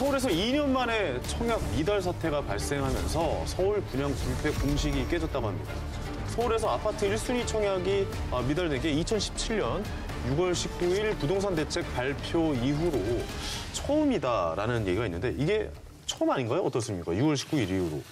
서울에서 2년 만에 청약 미달 사태가 발생하면서 서울 분양 불패 공식이 깨졌다고 합니다. 서울에서 아파트 1순위 청약이 미달된 게 2017년 6월 19일 부동산 대책 발표 이후로 처음이다라는 얘기가 있는데 이게 처음 아닌가요? 어떻습니까? 6월 19일 이후로.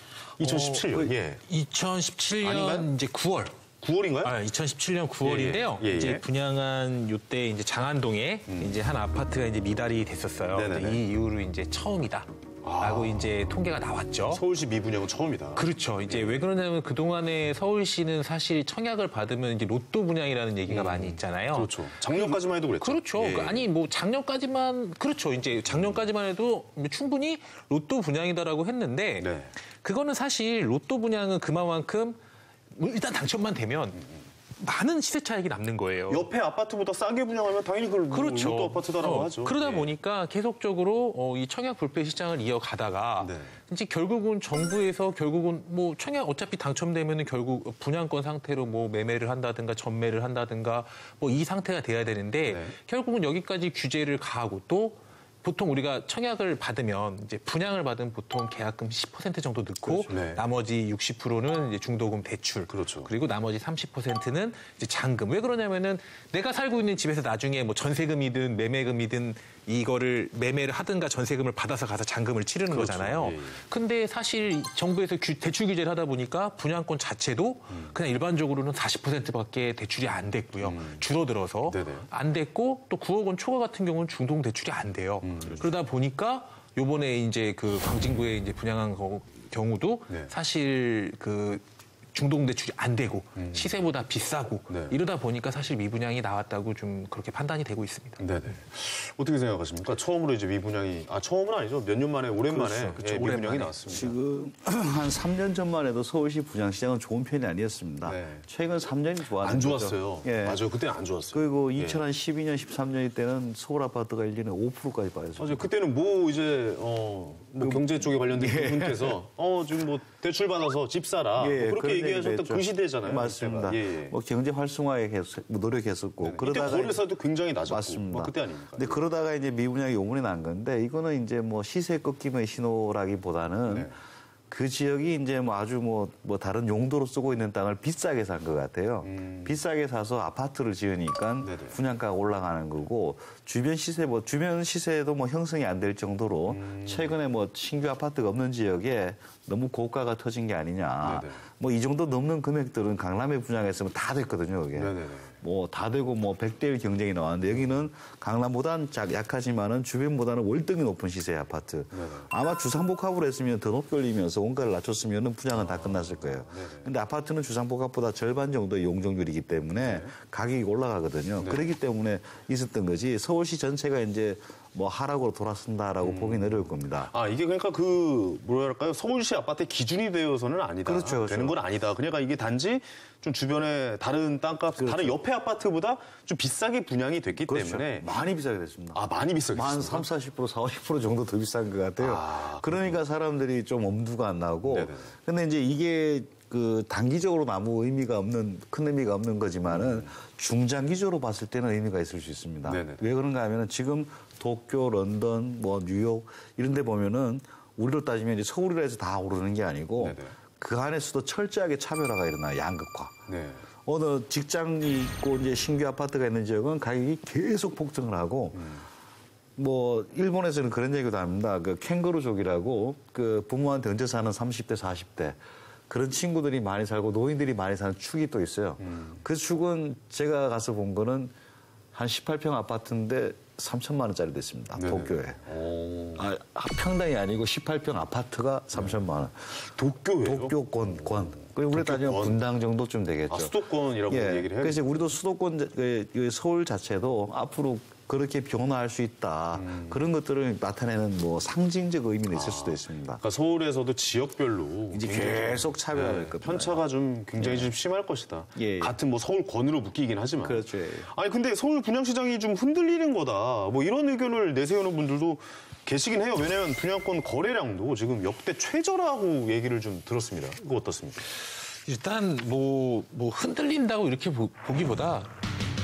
2017년. 예. 2017년 아닌가요? 이제 9월. 9월인가요? 2017년 9월인데요. 예. 이제 분양한 요때 이제 장안동에 이제 한 아파트가 이제 미달이 됐었어요. 네네네. 이 이후로 이제 처음이다. 라고 이제 통계가 나왔죠. 서울시 미분양은 처음이다. 그렇죠. 이제 왜 그러냐면 그동안에 서울시는 사실 청약을 받으면 이제 로또 분양이라는 얘기가 많이 있잖아요. 그렇죠. 작년까지만 해도 그랬죠. 그렇죠. 예. 아니 뭐 작년까지만 그렇죠. 이제 작년까지만 해도 충분히 로또 분양이다라고 했는데 네. 그거는 사실 로또 분양은 그만큼 일단 당첨만 되면 많은 시세 차익이 남는 거예요. 옆에 아파트보다 싸게 분양하면 당연히 그걸 그렇죠. 로또 아파트다라고 하죠. 그러다 예. 보니까 계속적으로 이 청약 불패 시장을 이어가다가 네. 이제 결국은 정부에서 결국은 뭐 청약 어차피 당첨되면은 결국 분양권 상태로 뭐 매매를 한다든가 전매를 한다든가 뭐 이 상태가 돼야 되는데 네. 결국은 여기까지 규제를 가하고 또 보통 우리가 청약을 받으면 이제 분양을 받으면 보통 계약금 10% 정도 넣고 그렇죠. 네. 나머지 60%는 이제 중도금 대출. 그렇죠. 그리고 나머지 30%는 이제 잔금. 왜 그러냐면은 내가 살고 있는 집에서 나중에 뭐 전세금이든 매매금이든 이거를 매매를 하든가 전세금을 받아서 가서 잔금을 치르는 그렇죠. 거잖아요. 예. 근데 사실 정부에서 대출 규제를 하다 보니까 분양권 자체도 그냥 일반적으로는 40%밖에 대출이 안 됐고요. 줄어들어서 네네. 안 됐고 또 9억 원 초과 같은 경우는 중동 대출이 안 돼요. 그러다 보니까 요번에 이제 그 광진구에 이제 분양한 경우도 네. 사실 그 중동 대출이 안 되고 시세보다 비싸고 네. 이러다 보니까 사실 미분양이 나왔다고 좀 그렇게 판단이 되고 있습니다. 네네. 어떻게 생각하십니까? 처음으로 이제 미분양이 처음은 아니죠. 몇 년 만에 오랜만에 그렇죠. 미분양이 오랜만에. 나왔습니다. 지금 한 3년 전만 해도 서울시 분양시장은 좋은 편이 아니었습니다. 네. 최근 3년이 좋아졌죠. 안 좋았어요. 예. 맞아요. 그때는 안 좋았어요. 그리고 예. 2012년, 13년 때는 서울 아파트가 1년에 5%까지 빠졌어요. 맞아요. 그때는 뭐 이제 뭐 경제 쪽에 관련된 분께서 지금 뭐 대출 받아서 집 사라 뭐 그렇게 그런 얘기하셨던 얘기도 그 했죠. 시대잖아요. 맞습니다. 그때가. 예. 뭐 경제 활성화에 계속 노력했었고 이때 그러다가 거래사도 굉장히 낮았고 맞습니다. 뭐 그때 아닙니까? 근데 그러다가 이제 미분양이 요번에 난 건데 이거는 이제 뭐 시세 꺾임의 신호라기보다는 네. 그 지역이 이제 뭐 아주 뭐 다른 용도로 쓰고 있는 땅을 비싸게 산 것 같아요. 비싸게 사서 아파트를 지으니까 네네. 분양가가 올라가는 거고 주변 시세도 뭐 형성이 안 될 정도로 최근에 뭐 신규 아파트가 없는 지역에 너무 고가가 터진 게 아니냐. 네네. 뭐 이 정도 넘는 금액들은 강남에 분양했으면 다 됐거든요, 그게. 네네네. 뭐 다 되고 뭐 100대 1 경쟁이 나왔는데 여기는 강남보다는 약하지만은 주변보다는 월등히 높은 시세의 아파트. 네네. 아마 주상복합으로 했으면 더 높게 올리면서 원가를 낮췄으면은 분양은 다 끝났을 거예요. 근데 아파트는 주상복합보다 절반 정도의 용적률이기 때문에 가격이 올라가거든요. 그렇기 때문에 있었던 거지 서울시 전체가 이제 뭐 하락으로 돌아선다라고 보기는 어려울 겁니다. 이게 그러니까 뭐랄까요? 서울시 아파트의 기준이 되어서는 아니다. 그렇죠. 되는 건 아니다. 그러니까 이게 단지 좀 주변에 다른 땅값, 다른 옆에 아파트보다 좀 비싸게 분양이 됐기 때문에 많이 비싸게 됐습니다. 많이 비싸게 한 됐습니다. 30, 40%, 40% 정도 더 비싼 것 같아요. 그러니까 사람들이 좀 엄두가 안 나고. 네네. 근데 이제 이게 그 단기적으로는 아무 큰 의미가 없는 거지만은 중장기적으로 봤을 때는 의미가 있을 수 있습니다. 네네. 왜 그런가 하면은 지금 도쿄, 런던, 뭐 뉴욕 이런 데 보면은 우리로 따지면 이제 서울이라 해서 다 오르는 게 아니고 네네. 그 안에서도 철저하게 차별화가 일어나요. 양극화. 네. 어느 직장이 있고 이제 신규 아파트가 있는 지역은 가격이 계속 폭등을 하고 뭐 일본에서는 그런 얘기도 합니다. 그 캥거루족이라고 그 부모한테 얹어 사는 30대, 40대 그런 친구들이 많이 살고 노인들이 많이 사는 축이 또 있어요. 그 축은 제가 가서 본 거는 한 18평 아파트인데 3천만 원짜리 됐습니다. 네네. 도쿄에. 평당이 아니고 18평 아파트가 3천만 원. 도쿄예요? 도쿄권. 그리고 우리 따지면 분당 정도쯤 되겠죠. 수도권이라고 얘기를 해요. 그래서 우리도 수도권, 서울 자체도 앞으로 그렇게 변화할 수 있다. 그런 것들을 나타내는 뭐 상징적 의미는 있을 수도 있습니다. 그러니까 서울에서도 지역별로 이제 굉장히 계속 차별화될 겁니다. 편차가 좀 굉장히 좀 심할 것이다. 예. 같은 뭐 서울권으로 묶이긴 하지만. 그렇죠. 예. 아니 근데 서울 분양시장이 좀 흔들리는 거다. 뭐 이런 의견을 내세우는 분들도 계시긴 해요. 왜냐하면 분양권 거래량도 지금 역대 최저라고 얘기를 좀 들었습니다. 이거 어떻습니까? 일단 뭐 흔들린다고 이렇게 보기보다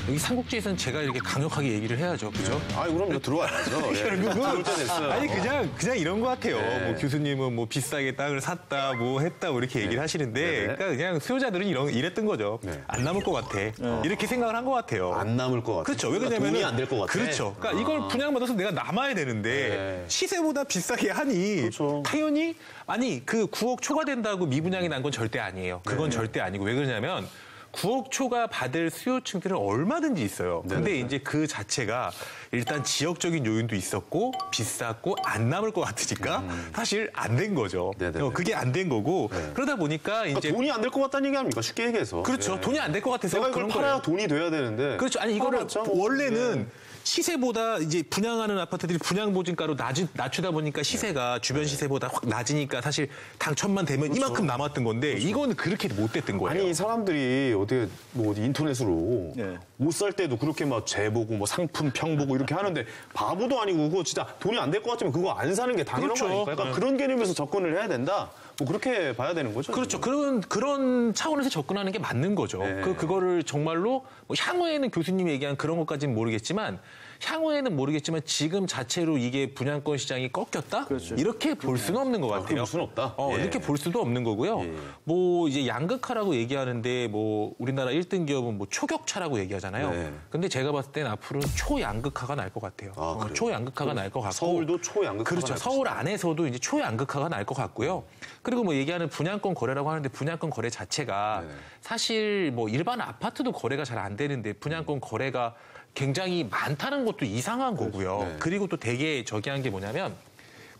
여기 삼국지에서는 제가 이렇게 강력하게 얘기를 해야죠. 그죠? 아, 그럼 저 들어와야죠. 예. 들어올 때 됐어요. 아니 그냥 이런 것 같아요. 네. 뭐 교수님은 뭐 비싸게 땅을 샀다, 뭐 했다, 뭐 이렇게 얘기를 하시는데, 네. 그러니까 그냥 수요자들은 이랬던 거죠. 네. 안 남을 것 같아. 이렇게 생각을 한 것 같아요. 안 남을 것 같아요. 그렇죠. 왜 그러냐면 돈이 안 될 것 같아. 그렇죠. 그러니까 이걸 분양받아서 내가 남아야 되는데 네. 시세보다 비싸게 하니 그렇죠. 당연히 아니 그 9억 초과된다고 미분양이 난 건 절대 아니에요. 그건 절대 아니고 왜 그러냐면 9억 초과 받을 수요층들은 얼마든지 있어요. 근데 이제 그 자체가 일단 지역적인 요인도 있었고 비쌌고 안 남을 것 같으니까 사실 안 된 거죠. 네네네. 그게 안 된 거고 그러다 보니까 그러니까 이제 돈이 안 될 것 같다는 얘기 아닙니까? 쉽게 얘기해서. 그렇죠. 예. 돈이 안 될 것 같아서 내가 이걸 그런 팔아야 거예요. 돈이 돼야 되는데. 그렇죠. 아니 이거를 팔아봤자 뭐, 원래는 예. 시세보다 이제 분양하는 아파트들이 분양 보증가로 낮추다 보니까 시세가 주변 시세보다 확 낮으니까 사실 당첨만 되면 이만큼 남았던 건데 이거는 그렇게 못 됐던 거예요. 아니 사람들이 어떻게 뭐 어디 인터넷으로 네. 옷 살 때도 그렇게 막 재보고 뭐 상품 평 보고 이렇게 하는데 바보도 아니고 그거 진짜 돈이 안 될 것 같으면 그거 안 사는 게 당연한 그렇죠. 거 아닙니까? 약간 그런 개념에서 접근을 해야 된다. 뭐 그렇게 봐야 되는 거죠. 그렇죠. 그런 차원에서 접근하는 게 맞는 거죠. 네. 그거를 정말로 뭐 향후에는 교수님이 얘기한 그런 것까지는 모르겠지만 향후에는 모르겠지만 지금 자체로 이게 분양권 시장이 꺾였다? 이렇게 볼 수는 없는 것 같아요. 그럴 수는 없다. 예. 이렇게 볼 수도 없는 거고요. 예. 뭐 이제 양극화라고 얘기하는데 뭐 우리나라 1등 기업은 뭐 초격차라고 얘기하잖아요. 네. 근데 제가 봤을 땐 앞으로는 초양극화가 날 것 같아요. 아, 그래요? 초양극화가 날 것 같고. 서울도 초양극화가 그렇죠. 날 서울 안에서도 이제 초양극화가 날 것 같고요. 그리고 뭐 얘기하는 분양권 거래라고 하는데 분양권 거래 자체가 네네. 사실 뭐 일반 아파트도 거래가 잘 안 되는데 분양권 거래가 굉장히 많다는 것도 이상한 거고요. 네. 그리고 또 되게 저기 한 게 뭐냐면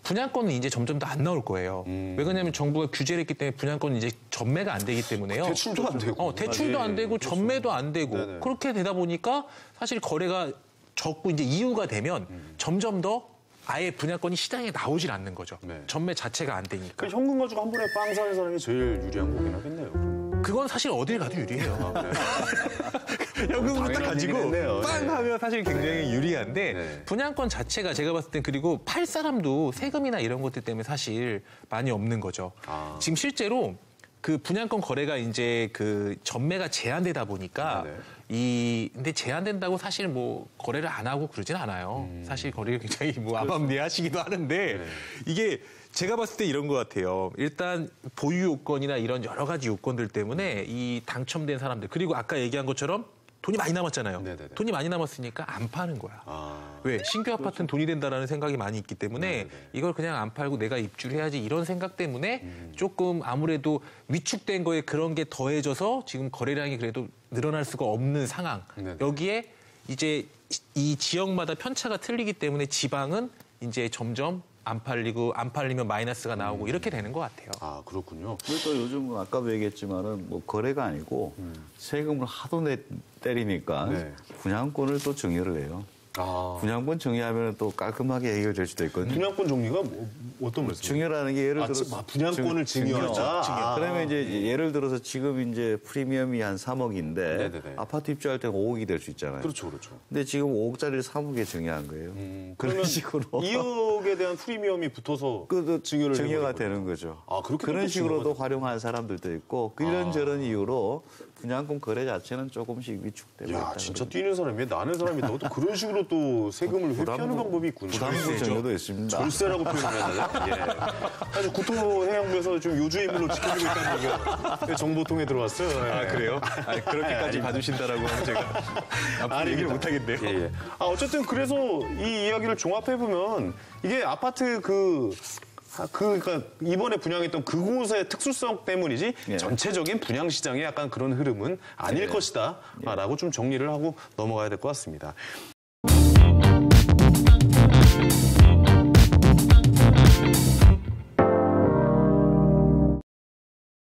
분양권은 이제 점점 더 안 나올 거예요. 왜 그러냐면 정부가 규제를 했기 때문에 분양권은 이제 전매가 안 되기 때문에요. 대출도 안 되고. 대출도 안 되고 그렇죠. 전매도 안 되고 네네. 그렇게 되다 보니까 사실 거래가 적고 이제 이유가 되면 점점 더 아예 분양권이 시장에 나오질 않는 거죠. 네. 전매 자체가 안 되니까. 그 현금 가지고 한 번에 빵 사는 사람이 제일 유리한 거긴 하겠네요. 그럼. 그건 사실 어딜 가도 유리해요. 현금으로 딱 당연한 가지고 얘기는 했네요. 빵 네. 하면 사실 굉장히 유리한데 네. 분양권 자체가 제가 봤을 땐 그리고 팔 사람도 세금이나 이런 것들 때문에 사실 많이 없는 거죠. 아. 지금 실제로 그 분양권 거래가 이제 그 전매가 제한되다 보니까 근데 제한된다고 사실 뭐 거래를 안 하고 그러진 않아요. 사실 거래를 굉장히 뭐 암암리하시기도 하는데 이게 제가 봤을 때 이런 것 같아요. 일단 보유 요건이나 이런 여러 가지 요건들 때문에 이 당첨된 사람들 그리고 아까 얘기한 것처럼 돈이 많이 남았잖아요. 네네네. 돈이 많이 남았으니까 안 파는 거야. 아. 왜? 신규 아파트는 돈이 된다라는 생각이 많이 있기 때문에 네네. 이걸 그냥 안 팔고 내가 입주해야지 이런 생각 때문에 조금 아무래도 위축된 거에 그런 게 더해져서 지금 거래량이 그래도 늘어날 수가 없는 상황. 네네. 여기에 이제 이 지역마다 편차가 틀리기 때문에 지방은 이제 점점 안 팔리면 마이너스가 나오고 이렇게 되는 것 같아요. 아, 그렇군요. 그리고 또 요즘 아까도 얘기했지만은 뭐 거래가 아니고 세금을 하도 때리니까 네. 분양권을 또 증여를 해요. 아. 분양권 증여하면 또 깔끔하게 해결될 수도 있거든요. 분양권 종류가 어떤 말씀이세요? 증여라는 게 예를 들어서 분양권을 증여하자. 아. 그러면 이제 예를 들어서 지금 이제 프리미엄이 한 3억인데 네네네. 아파트 입주할 때 5억이 될 수 있잖아요. 그렇죠, 그렇죠. 근데 지금 5억짜리를 3억에 증여한 거예요. 그런 그러면 식으로 2억에 대한 프리미엄이 붙어서 그 증여를 증여가 해버리는 되는 거죠. 아, 그렇게 그런 또 식으로도 증여가 활용하는 사람들도 있고 이런저런 이유로 분양권 거래 자체는 조금씩 위축되고 있다. 야, 진짜 뛰는 사람이 나는 사람이 또 그런 식으로 또 세금을 회피하는 방법이 있군요. 부담부 증여도 있습니다. 절세라고 표현하나요? 예. 사실 국토해양부에서 좀 요주의물로 지켜주고 있다는 얘기가 정보통에 들어왔어요. 예. 아, 그래요? 그렇게까지 봐주신다라고 하면 제가 앞으로 얘기를 못 하겠네요. 예, 예. 어쨌든 그래서 이 이야기를 종합해 보면 이게 아파트 그러니까 이번에 분양했던 그곳의 특수성 때문이지 예. 전체적인 분양 시장의 약간 그런 흐름은 아닐 것이다라고 좀 정리를 하고 넘어가야 될 것 같습니다.